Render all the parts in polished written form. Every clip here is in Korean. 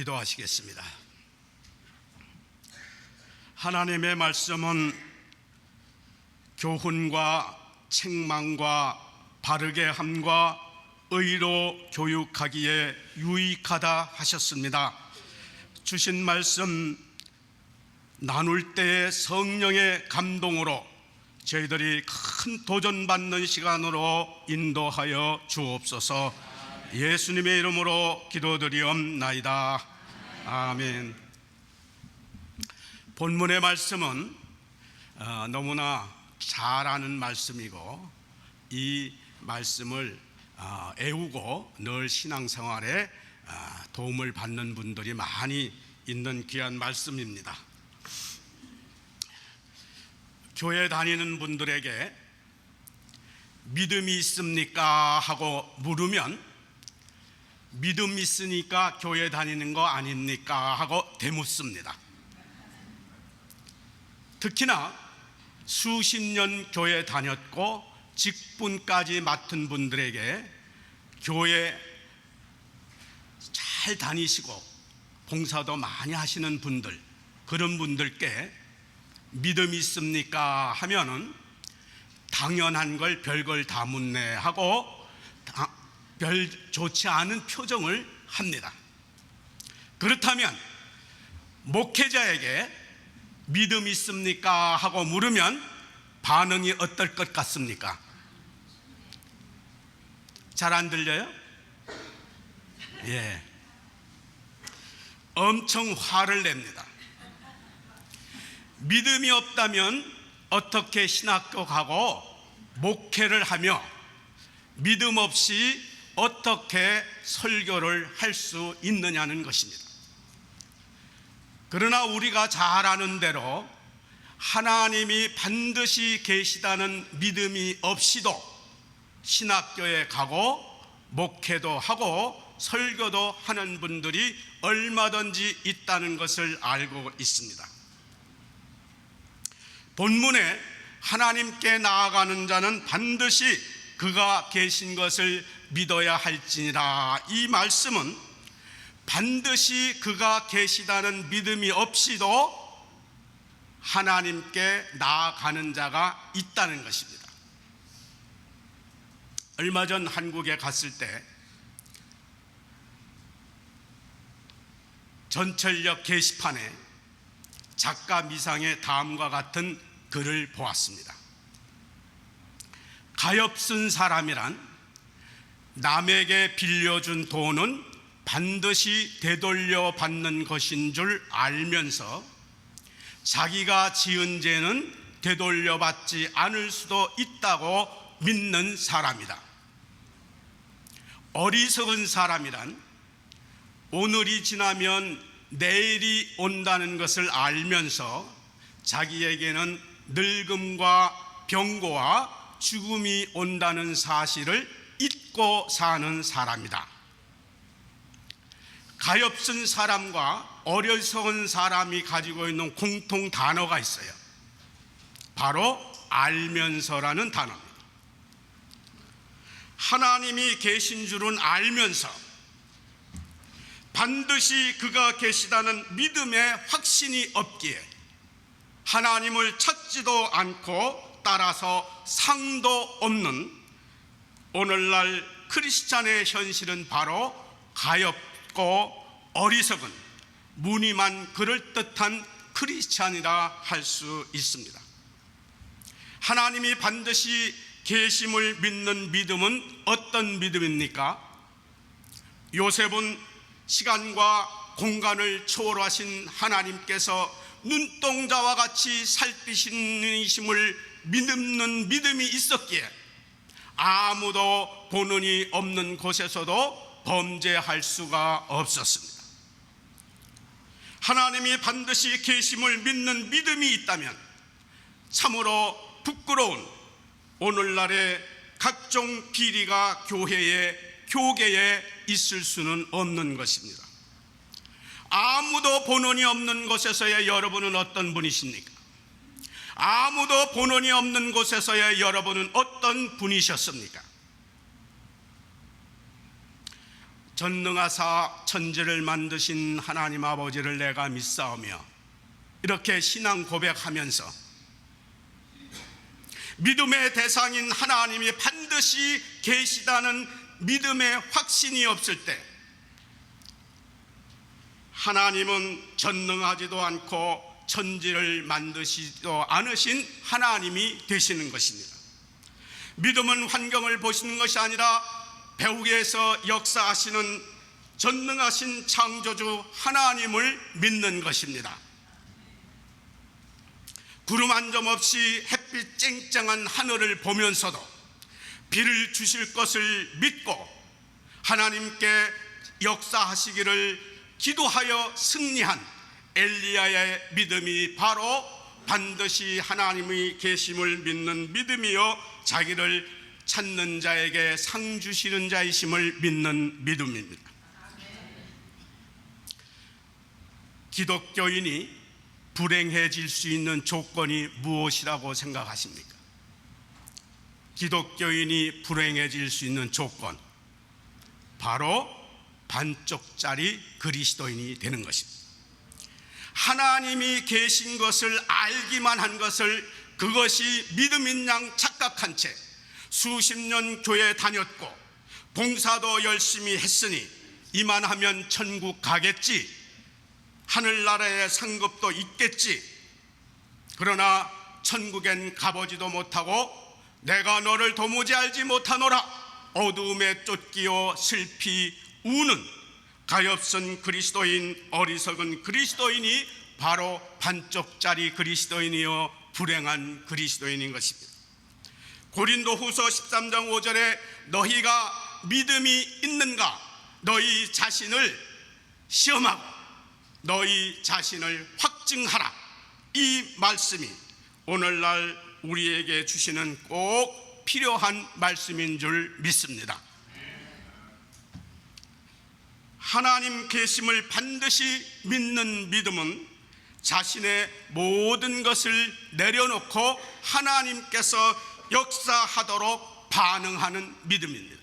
기도하시겠습니다. 하나님의 말씀은 교훈과 책망과 바르게 함과 의로 교육하기에 유익하다 하셨습니다. 주신 말씀 나눌 때의 성령의 감동으로 저희들이 큰 도전받는 시간으로 인도하여 주옵소서. 예수님의 이름으로 기도드리옵나이다. 아멘. 본문의 말씀은 너무나 잘 아는 말씀이고 이 말씀을 애우고 늘 신앙생활에 도움을 받는 분들이 많이 있는 귀한 말씀입니다. 교회 다니는 분들에게 믿음이 있습니까? 하고 물으면 믿음 있으니까 교회 다니는 거 아닙니까? 하고 되묻습니다. 특히나 수십 년 교회 다녔고 직분까지 맡은 분들에게 교회 잘 다니시고 봉사도 많이 하시는 분들, 그런 분들께 믿음이 있습니까? 하면은 당연한 걸 별걸 다 묻네 하고 별 좋지 않은 표정을 합니다. 그렇다면 목회자에게 믿음 있습니까? 하고 물으면 반응이 어떨 것 같습니까? 잘 안 들려요? 예. 엄청 화를 냅니다. 믿음이 없다면 어떻게 신학교 가고 목회를 하며 믿음 없이 어떻게 설교를 할 수 있느냐는 것입니다. 그러나 우리가 잘 아는 대로 하나님이 반드시 계시다는 믿음이 없이도 신학교에 가고 목회도 하고 설교도 하는 분들이 얼마든지 있다는 것을 알고 있습니다. 본문에 하나님께 나아가는 자는 반드시 그가 계신 것을 믿어야 할지니라, 이 말씀은 반드시 그가 계시다는 믿음이 없이도 하나님께 나아가는 자가 있다는 것입니다. 얼마 전 한국에 갔을 때 전철역 게시판에 작가 미상의 다음과 같은 글을 보았습니다. 가엾은 사람이란 남에게 빌려준 돈은 반드시 되돌려 받는 것인 줄 알면서 자기가 지은 죄는 되돌려 받지 않을 수도 있다고 믿는 사람이다. 어리석은 사람이란 오늘이 지나면 내일이 온다는 것을 알면서 자기에게는 늙음과 병고와 죽음이 온다는 사실을 잊고 사는 사람이다. 가엾은 사람과 어리석은 사람이 가지고 있는 공통 단어가 있어요. 바로 알면서라는 단어입니다. 하나님이 계신 줄은 알면서 반드시 그가 계시다는 믿음의 확신이 없기에 하나님을 찾지도 않고 따라서 상도 없는 오늘날 크리스찬의 현실은 바로 가엾고 어리석은 무늬만 그럴듯한 크리스찬이라 할 수 있습니다. 하나님이 반드시 계심을 믿는 믿음은 어떤 믿음입니까? 요셉은 시간과 공간을 초월하신 하나님께서 눈동자와 같이 살피시는 믿는 믿음이 있었기에 아무도 보는 이 없는 곳에서도 범죄할 수가 없었습니다. 하나님이 반드시 계심을 믿는 믿음이 있다면 참으로 부끄러운 오늘날의 각종 비리가 교계에 있을 수는 없는 것입니다. 아무도 본원이 없는 곳에서의 여러분은 어떤 분이십니까? 아무도 본원이 없는 곳에서의 여러분은 어떤 분이셨습니까? 전능하사 천지를 만드신 하나님 아버지를 내가 믿사오며, 이렇게 신앙 고백하면서 믿음의 대상인 하나님이 반드시 계시다는 믿음의 확신이 없을 때 하나님은 전능하지도 않고 천지를 만드시지도 않으신 하나님이 되시는 것입니다. 믿음은 환경을 보시는 것이 아니라 배후에서 역사하시는 전능하신 창조주 하나님을 믿는 것입니다. 구름 한 점 없이 햇빛 쨍쨍한 하늘을 보면서도 비를 주실 것을 믿고 하나님께 역사하시기를 기도하여 승리한 엘리야의 믿음이 바로 반드시 하나님의 계심을 믿는 믿음이요 자기를 찾는 자에게 상 주시는 자이심을 믿는 믿음입니다. 기독교인이 불행해질 수 있는 조건이 무엇이라고 생각하십니까? 기독교인이 불행해질 수 있는 조건, 바로 반쪽짜리 그리스도인이 되는 것입니다. 하나님이 계신 것을 알기만 한 것을 그것이 믿음인 양 착각한 채 수십 년 교회 다녔고 봉사도 열심히 했으니 이만하면 천국 가겠지, 하늘나라의 상급도 있겠지, 그러나 천국엔 가보지도 못하고 내가 너를 도무지 알지 못하노라 어두움에 쫓기어 슬피 우는 가엾은 그리스도인, 어리석은 그리스도인이 바로 반쪽짜리 그리스도인이요 불행한 그리스도인인 것입니다. 고린도후서 13장 5절에 너희가 믿음이 있는가 너희 자신을 시험하고 너희 자신을 확증하라, 이 말씀이 오늘날 우리에게 주시는 꼭 필요한 말씀인 줄 믿습니다. 하나님 계심을 반드시 믿는 믿음은 자신의 모든 것을 내려놓고 하나님께서 역사하도록 반응하는 믿음입니다.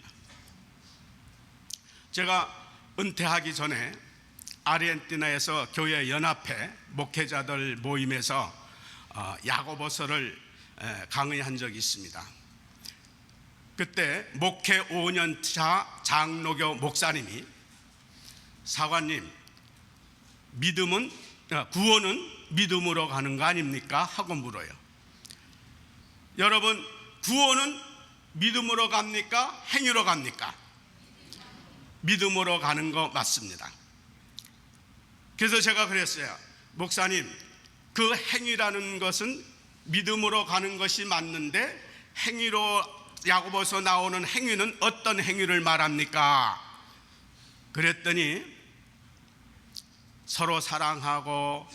제가 은퇴하기 전에 아르헨티나에서 교회 연합회 목회자들 모임에서 야고보서를 강의한 적이 있습니다. 그때 목회 5년차 장로교 목사님이 사관님, 구원은 믿음으로 가는 거 아닙니까? 하고 물어요. 여러분, 구원은 믿음으로 갑니까? 행위로 갑니까? 믿음으로 가는 거 맞습니다. 그래서 제가 그랬어요. 목사님, 그 행위라는 것은 믿음으로 가는 것이 맞는데 행위로, 야고보서 나오는 행위는 어떤 행위를 말합니까? 그랬더니 서로 사랑하고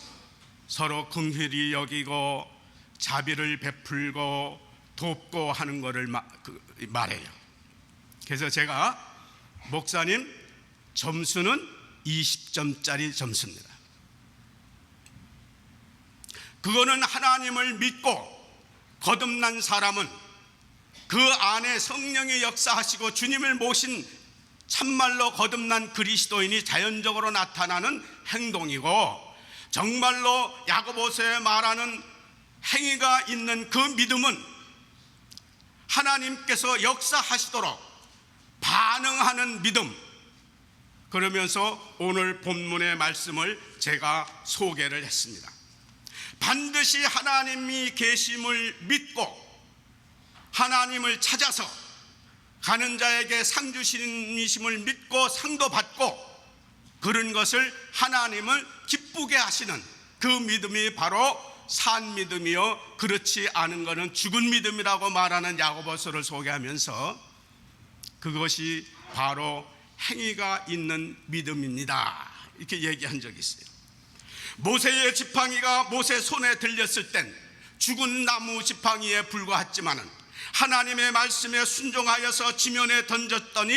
서로 긍휼히 여기고 자비를 베풀고 돕고 하는 것을 말해요. 그래서 제가 목사님, 점수는 20점짜리 점수입니다. 그거는 하나님을 믿고 거듭난 사람은 그 안에 성령이 역사하시고 주님을 모신 참말로 거듭난 그리스도인이 자연적으로 나타나는 행동이고, 정말로 야고보서에 말하는 행위가 있는 그 믿음은 하나님께서 역사하시도록 반응하는 믿음. 그러면서 오늘 본문의 말씀을 제가 소개를 했습니다. 반드시 하나님이 계심을 믿고 하나님을 찾아서 가는 자에게 상 주심을 믿고 상도 받고 그런 것을 하나님을 기쁘게 하시는 그 믿음이 바로 산 믿음이요 그렇지 않은 것은 죽은 믿음이라고 말하는 야고보서를 소개하면서 그것이 바로 행위가 있는 믿음입니다, 이렇게 얘기한 적이 있어요. 모세의 지팡이가 모세 손에 들렸을 땐 죽은 나무 지팡이에 불과했지만은 하나님의 말씀에 순종하여서 지면에 던졌더니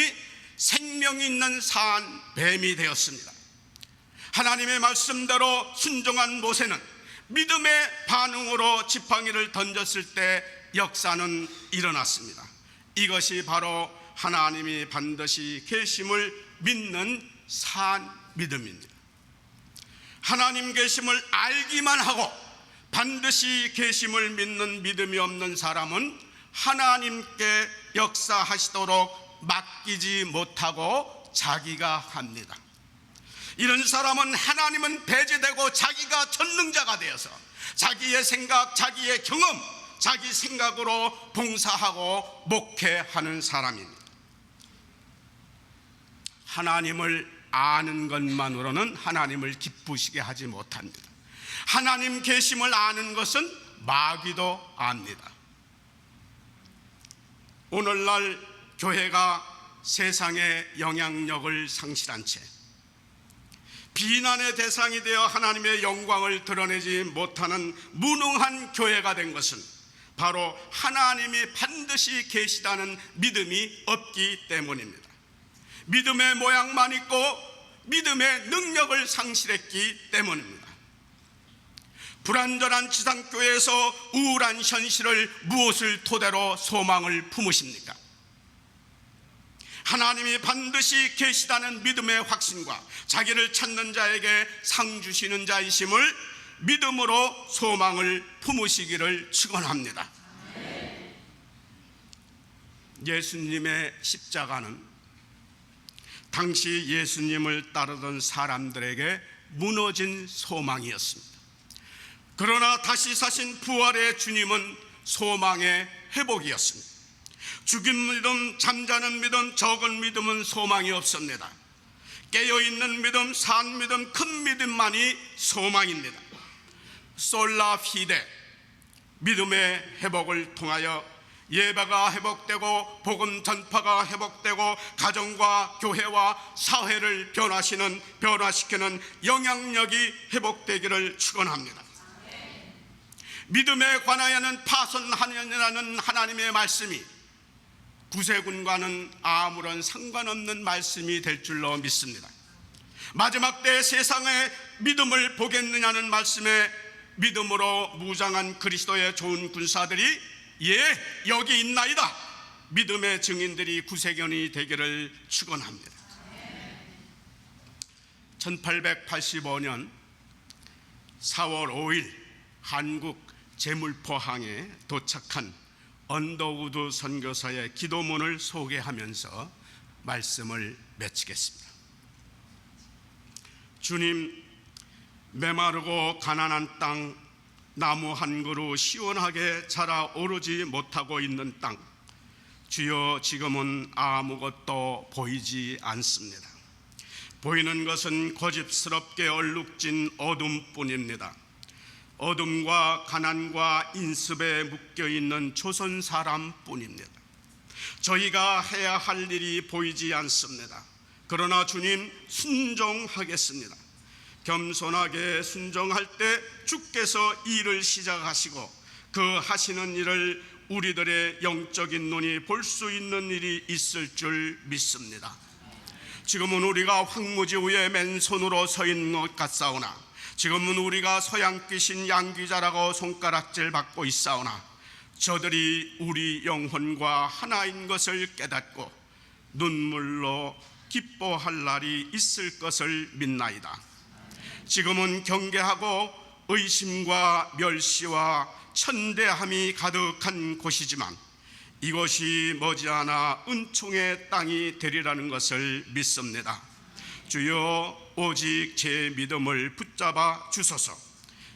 생명이 있는 산 뱀이 되었습니다. 하나님의 말씀대로 순종한 모세는 믿음의 반응으로 지팡이를 던졌을 때 역사는 일어났습니다. 이것이 바로 하나님이 반드시 계심을 믿는 산 믿음입니다. 하나님 계심을 알기만 하고 반드시 계심을 믿는 믿음이 없는 사람은 하나님께 역사하시도록 맡기지 못하고 자기가 합니다. 이런 사람은 하나님은 배제되고 자기가 전능자가 되어서 자기의 생각, 자기의 경험, 자기 생각으로 봉사하고 목회하는 사람입니다. 하나님을 아는 것만으로는 하나님을 기쁘시게 하지 못합니다. 하나님 계심을 아는 것은 마귀도 압니다. 오늘날 교회가 세상의 영향력을 상실한 채 비난의 대상이 되어 하나님의 영광을 드러내지 못하는 무능한 교회가 된 것은 바로 하나님이 반드시 계시다는 믿음이 없기 때문입니다. 믿음의 모양만 있고 믿음의 능력을 상실했기 때문입니다. 불완전한 지상교회에서 우울한 현실을 무엇을 토대로 소망을 품으십니까? 하나님이 반드시 계시다는 믿음의 확신과 자기를 찾는 자에게 상 주시는 자이심을 믿음으로 소망을 품으시기를 축원합니다. 예수님의 십자가는 당시 예수님을 따르던 사람들에게 무너진 소망이었습니다. 그러나 다시 사신 부활의 주님은 소망의 회복이었습니다. 죽은 믿음, 잠자는 믿음, 적은 믿음은 소망이 없습니다. 깨어있는 믿음, 산 믿음, 큰 믿음만이 소망입니다. 솔라 피데, 믿음의 회복을 통하여 예배가 회복되고 복음 전파가 회복되고 가정과 교회와 사회를 변화시키는 영향력이 회복되기를 축원합니다. 믿음에 관하여는 파손하느니라는 하나님의 말씀이 구세군과는 아무런 상관없는 말씀이 될 줄로 믿습니다. 마지막 때 세상의 믿음을 보겠느냐는 말씀에 믿음으로 무장한 그리스도의 좋은 군사들이 예 여기 있나이다 믿음의 증인들이 구세견이 되기를 축원합니다. 1885년 4월 5일 한국 제물포항에 도착한 언더우드 선교사의 기도문을 소개하면서 말씀을 맺히겠습니다. 주님, 메마르고 가난한 땅, 나무 한 그루 시원하게 자라오르지 못하고 있는 땅, 주여 지금은 아무것도 보이지 않습니다. 보이는 것은 고집스럽게 얼룩진 어둠뿐입니다. 어둠과 가난과 인습에 묶여있는 조선 사람뿐입니다. 저희가 해야 할 일이 보이지 않습니다. 그러나 주님, 순종하겠습니다. 겸손하게 순종할 때 주께서 일을 시작하시고 그 하시는 일을 우리들의 영적인 눈이 볼 수 있는 일이 있을 줄 믿습니다. 지금은 우리가 황무지 위에 맨손으로 서 있는 것 같사오나 지금은 우리가 서양 귀신 양귀자라고 손가락질 받고 있사오나 저들이 우리 영혼과 하나인 것을 깨닫고 눈물로 기뻐할 날이 있을 것을 믿나이다. 지금은 경계하고 의심과 멸시와 천대함이 가득한 곳이지만 이것이 머지않아 은총의 땅이 되리라는 것을 믿습니다. 주여, 오직 제 믿음을 붙잡아 주소서.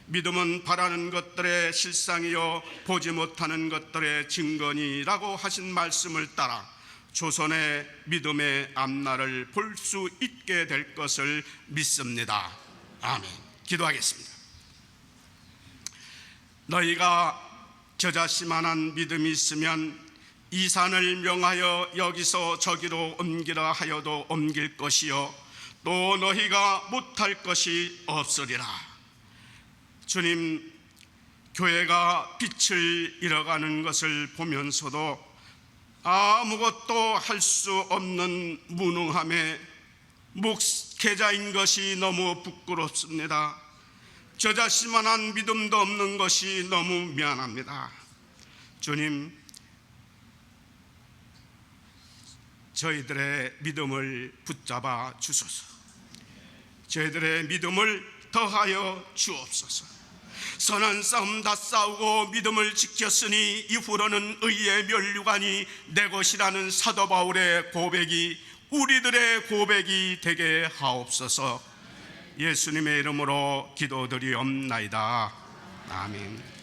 믿음은 바라는 것들의 실상이요 보지 못하는 것들의 증거니라고 하신 말씀을 따라 조선의 믿음의 앞날을 볼 수 있게 될 것을 믿습니다. 아멘. 기도하겠습니다. 너희가 저자씨만한 믿음이 있으면 이 산을 명하여 여기서 저기로 옮기라 하여도 옮길 것이요 또 너희가 못할 것이 없으리라. 주님, 교회가 빛을 잃어가는 것을 보면서도 아무것도 할 수 없는 무능함에 목회자인 것이 너무 부끄럽습니다. 저자씨만한 믿음도 없는 것이 너무 미안합니다. 주님, 저희들의 믿음을 붙잡아 주소서. 저희들의 믿음을 더하여 주옵소서. 선한 싸움 다 싸우고 믿음을 지켰으니 이후로는 의의 면류관이 내 것이라는 사도 바울의 고백이 우리들의 고백이 되게 하옵소서. 예수님의 이름으로 기도드리옵나이다. 아멘.